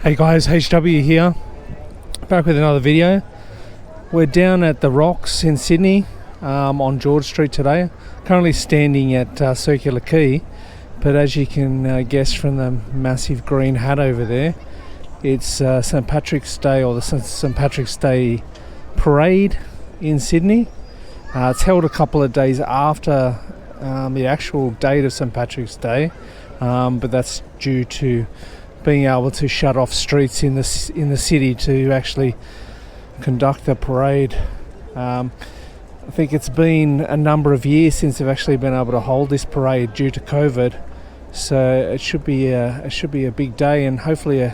Hey guys, HW here, back with another video. We're down at the Rocks in Sydney on George Street today. Currently standing at Circular Quay, but as you can guess from the massive green hat over there, it's St. Patrick's Day, or the St. Patrick's Day parade in Sydney. It's held a couple of days after the actual date of St. Patrick's Day, but that's due to being able to shut off streets in the city to actually conduct the parade. I think it's been a number of years since they've actually been able to hold this parade due to COVID, so it should be a big day and hopefully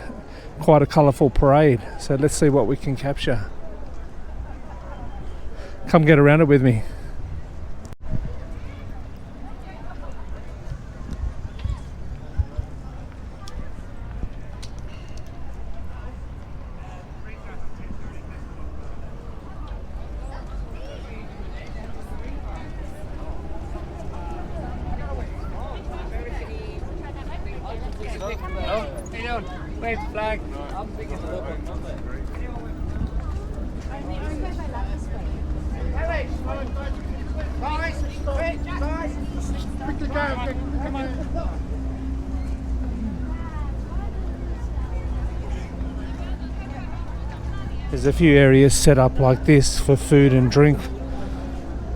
quite a colourful parade. So let's see what we can capture. Come get around it with me. Wave the flag. I'm thinking the local. Come on. There's a few areas set up like this for food and drink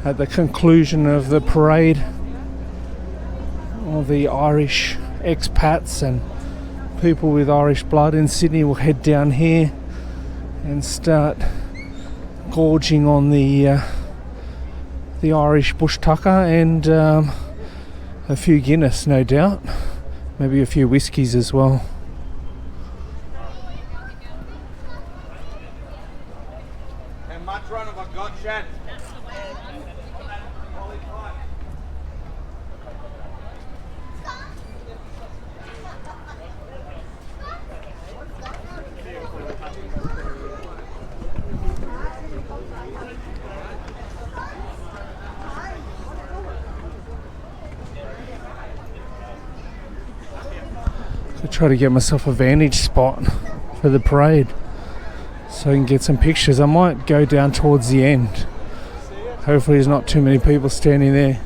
at the conclusion of the parade. All the Irish expats and people with Irish blood in Sydney will head down here and start gorging on the Irish bush tucker and a few Guinness, no doubt, maybe a few whiskies as well. And much run of a god chat. I try to get myself a vantage spot for the parade so I can get some pictures. I might go down towards the end. Hopefully there's not too many people standing there.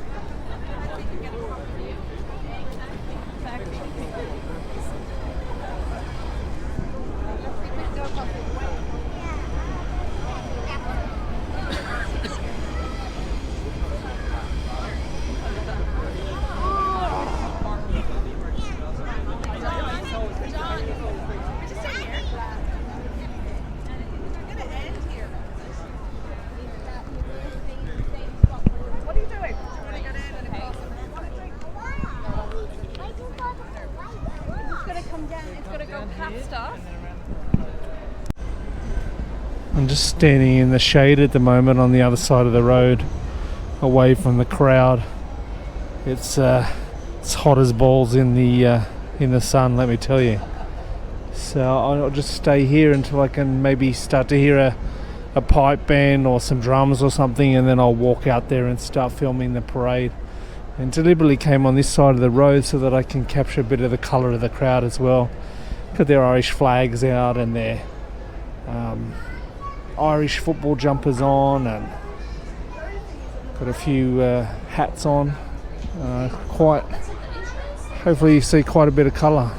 I'm just standing in the shade at the moment on the other side of the road, away from the crowd. It's hot as balls in the sun, let me tell you. So I'll just stay here until I can maybe start to hear a pipe band or some drums or something, and then I'll walk out there and start filming the parade. And deliberately came on this side of the road so that I can capture a bit of the colour of the crowd as well. Got their Irish flags out and their Irish football jumpers on, and got a few hats on. Hopefully you see quite a bit of colour.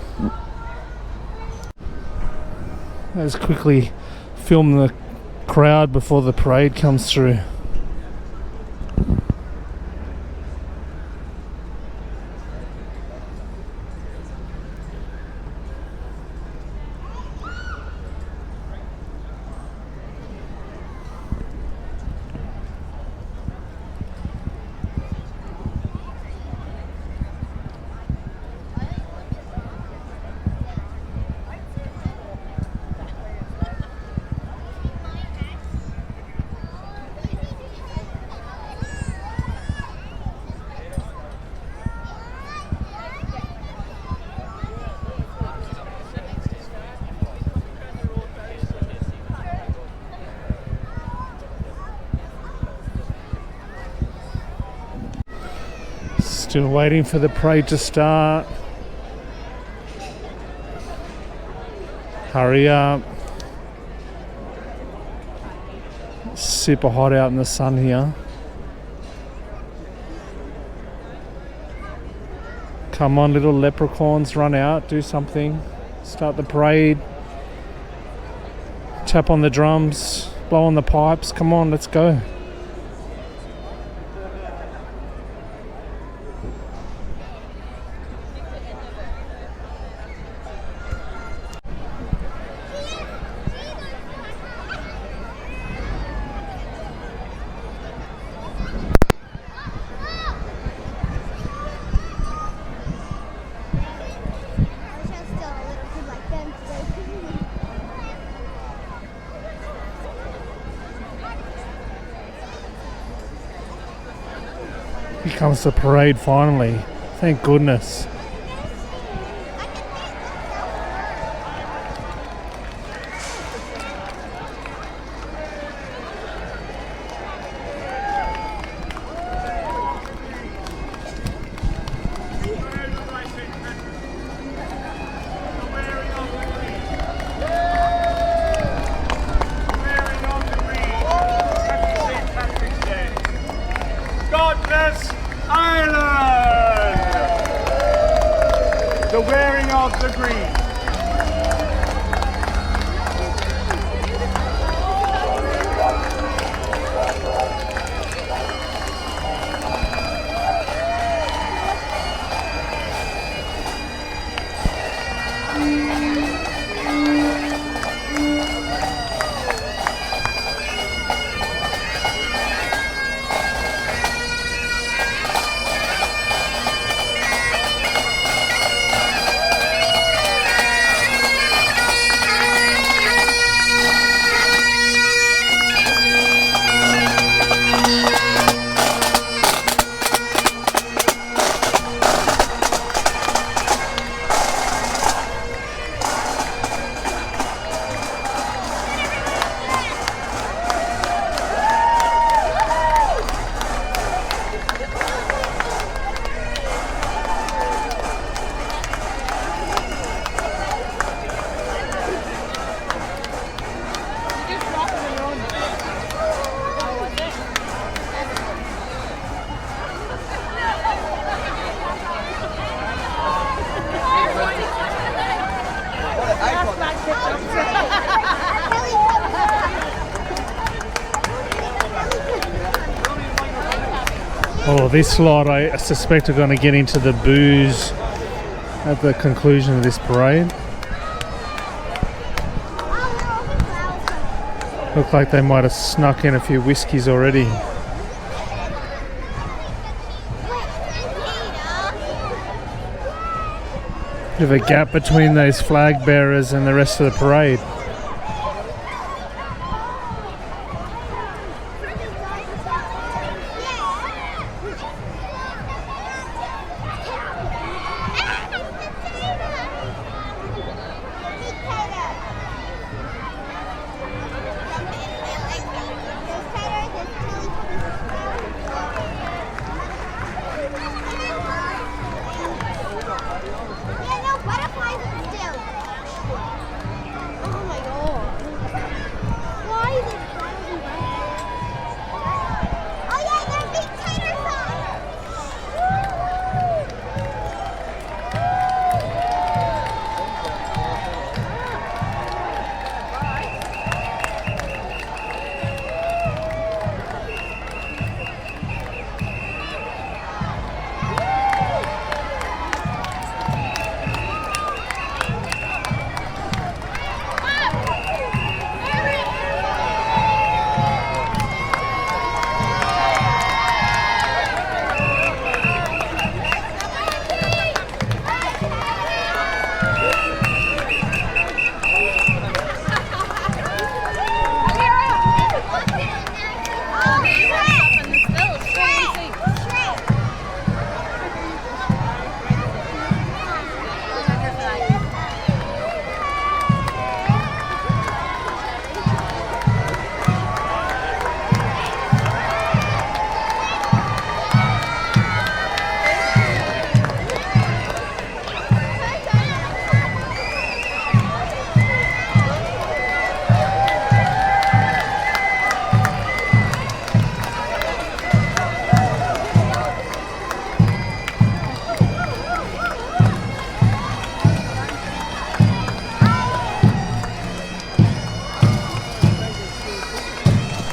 Let's quickly film the crowd before the parade comes through. Still waiting for the parade to start. Hurry up. Super hot out in the sun here. Come on, little leprechauns, run out, do something. Start the parade. Tap on the drums, blow on the pipes. Come on, let's go. Here comes the parade finally. Thank goodness. Ireland! The wearing of the green. Oh, this lot I suspect are going to get into the booze at the conclusion of this parade. Look like they might have snuck in a few whiskies already. Bit of a gap between those flag bearers and the rest of the parade.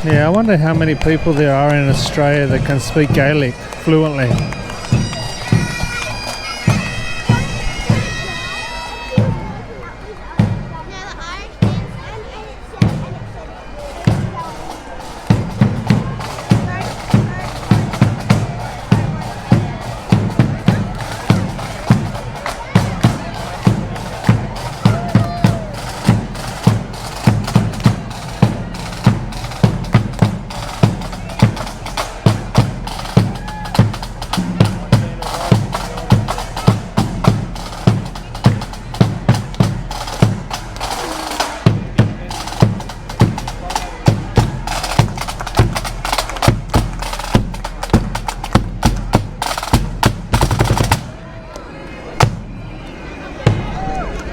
Yeah, I wonder how many people there are in Australia that can speak Gaelic fluently.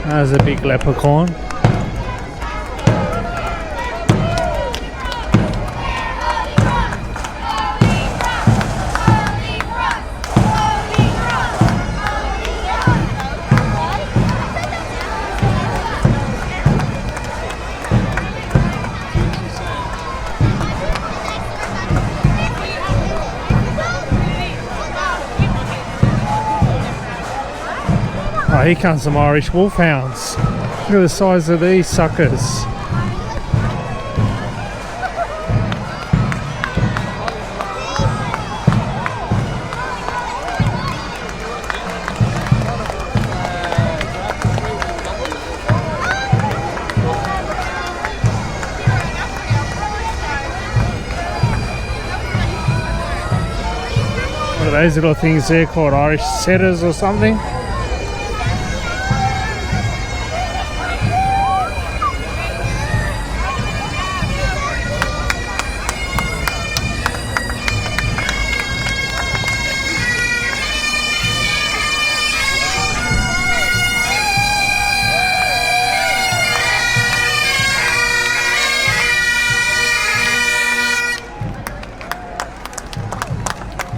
There's a big leprechaun. Oh, here comes some Irish wolfhounds. Look at the size of these suckers. What are those little things there called Irish setters or something?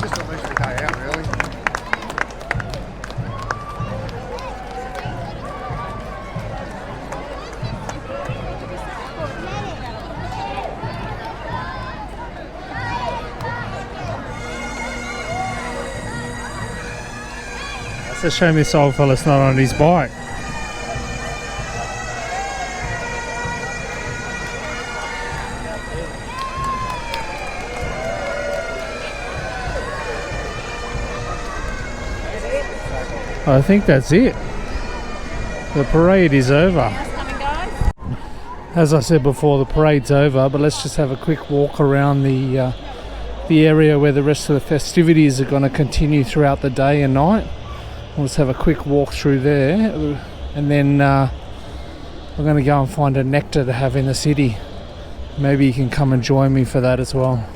Just a leisurely day out, really. It's a shame this old fella's not on his bike. I think that's it. The parade is over. As I said before, the parade's over, but let's just have a quick walk around the area where the rest of the festivities are going to continue throughout the day and night. We'll just have a quick walk through there, and then we're going to go and find a nectar to have in the city. Maybe you can come and join me for that as well.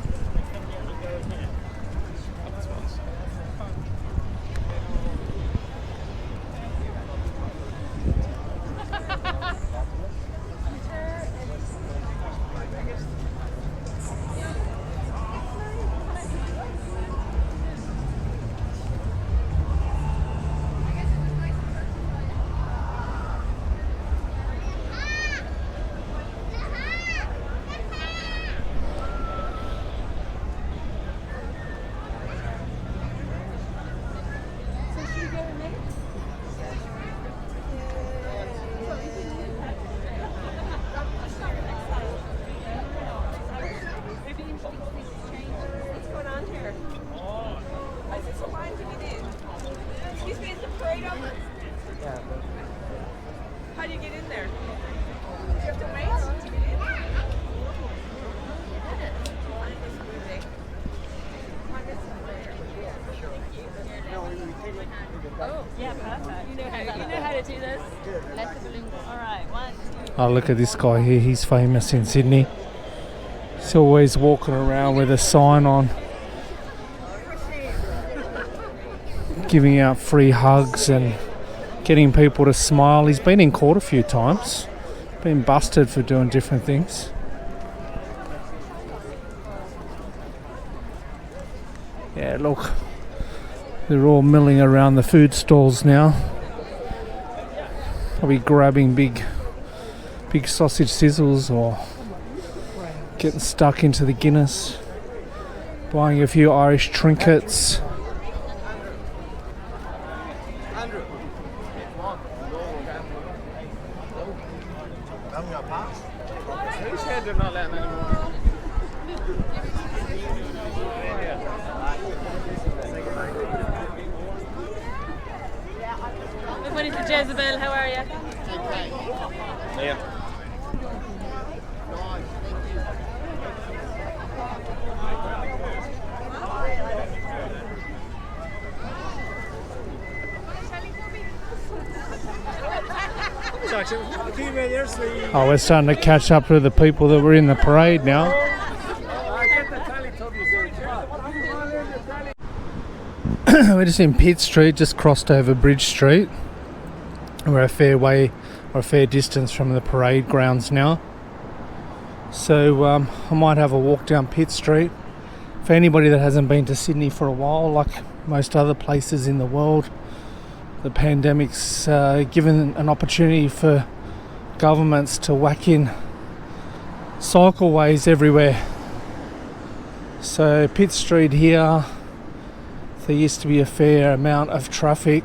How do you get in there? Do you have to wait to get in? Oh, yeah, perfect. You know how to do this? Let the balloon go. All right, 1, 2. Oh, look at this guy here. He's famous in Sydney. He's always walking around with a sign on, giving out free hugs and getting people to smile. He's been in court a few times, been busted for doing different things. Yeah, look, they're all milling around the food stalls now. Probably grabbing big sausage sizzles or Getting stuck into the Guinness. Buying a few Irish trinkets. Who said they're not letting anyone? Good morning to Jezebel, how are you? Yeah. Oh, we're starting to catch up to the people that were in the parade now. We're just in Pitt Street, just crossed over Bridge Street. We're a fair way or a fair distance from the parade grounds now. So I might have a walk down Pitt Street. For anybody that hasn't been to Sydney for a while, like most other places in the world, the pandemic's given an opportunity for governments to whack in cycleways everywhere. So Pitt Street here, there used to be a fair amount of traffic.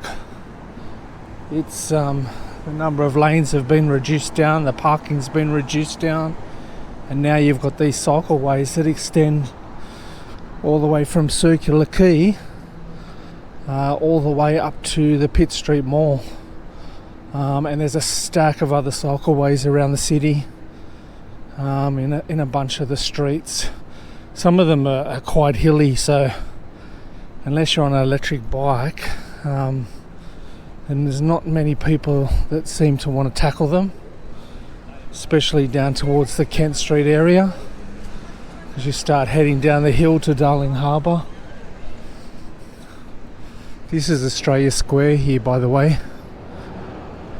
It's the number of lanes have been reduced down, the parking's been reduced down, and now you've got these cycleways that extend all the way from Circular Quay all the way up to the Pitt Street Mall. And there's a stack of other cycleways around the city in a bunch of the streets. Some of them are quite hilly, so unless you're on an electric bike, and there's not many people that seem to want to tackle them, especially down towards the Kent Street area, as you start heading down the hill to Darling Harbour. This is Australia Square here, by the way,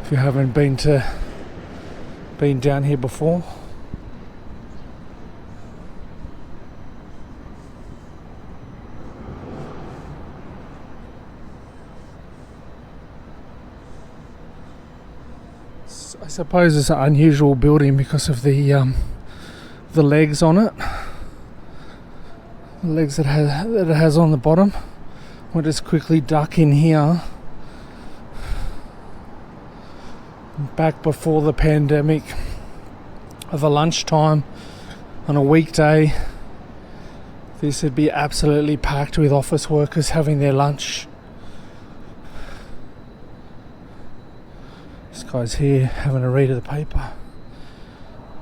if you haven't been down here before. I suppose it's an unusual building because of the legs on it, the legs that it has on the bottom. We'll just quickly duck in here. Back before the pandemic, of a lunchtime on a weekday, this would be absolutely packed with office workers having their lunch. This guy's here having a read of the paper.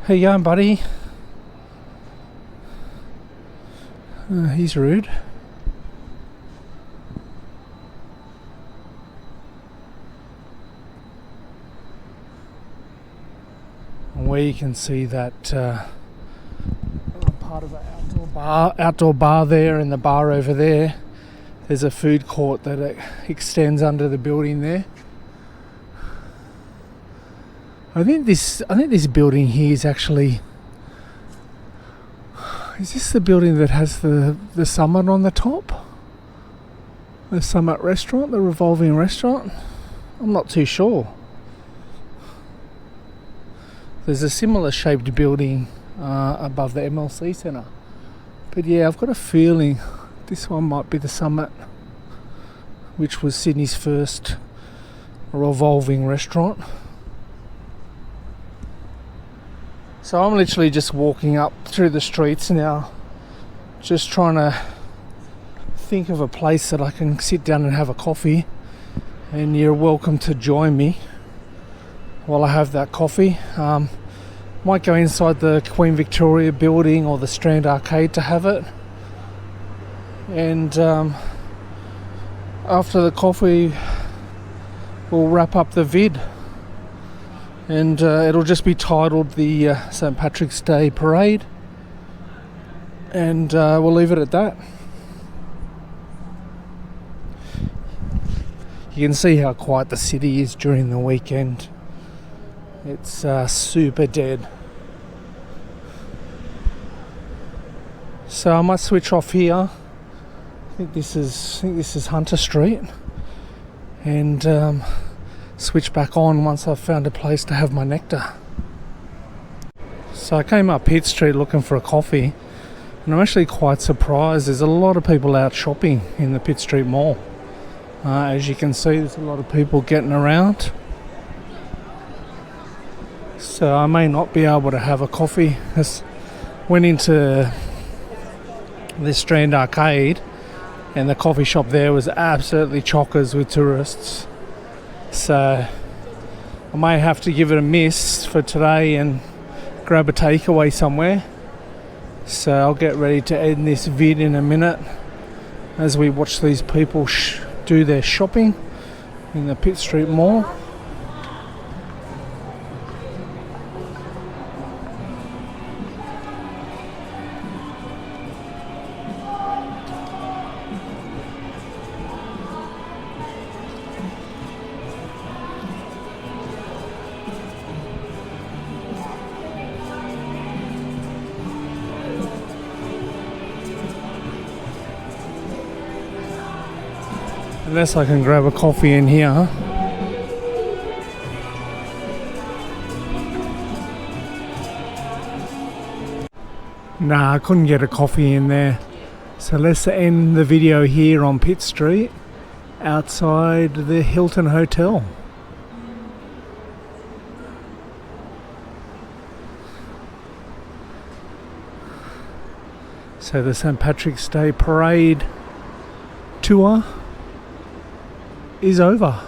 How you going, buddy? He's rude. Where you can see that part of the outdoor bar there, and the bar over there, there's a food court that extends under the building there. I think this building here is actually, is this the building that has the Summit on the top? The Summit restaurant, the revolving restaurant? I'm not too sure. There's a similar shaped building above the MLC Centre. But yeah, I've got a feeling this one might be the Summit, which was Sydney's first revolving restaurant. So I'm literally just walking up through the streets now, just trying to think of a place that I can sit down and have a coffee, and you're welcome to join me while I have that coffee. Might go inside the Queen Victoria building or the Strand Arcade to have it, and after the coffee we'll wrap up the vid, and it'll just be titled the St. Patrick's Day Parade, and we'll leave it at that. You can see how quiet the city is during the weekend. It's super dead. So I might switch off here. I think this is Hunter Street, and switch back on once I've found a place to have my nectar. So I came up Pitt Street looking for a coffee, and I'm actually quite surprised. There's a lot of people out shopping in the Pitt Street Mall. As you can see, there's a lot of people getting around. So I may not be able to have a coffee. Just went into this Strand Arcade, and the coffee shop there was absolutely chockers with tourists. So I may have to give it a miss for today and grab a takeaway somewhere. So I'll get ready to end this vid in a minute as we watch these people do their shopping in the Pitt Street Mall. Unless I can grab a coffee in here. Nah, I couldn't get a coffee in there. So let's end the video here on Pitt Street, outside the Hilton Hotel. So the St. Patrick's Day Parade tour is over.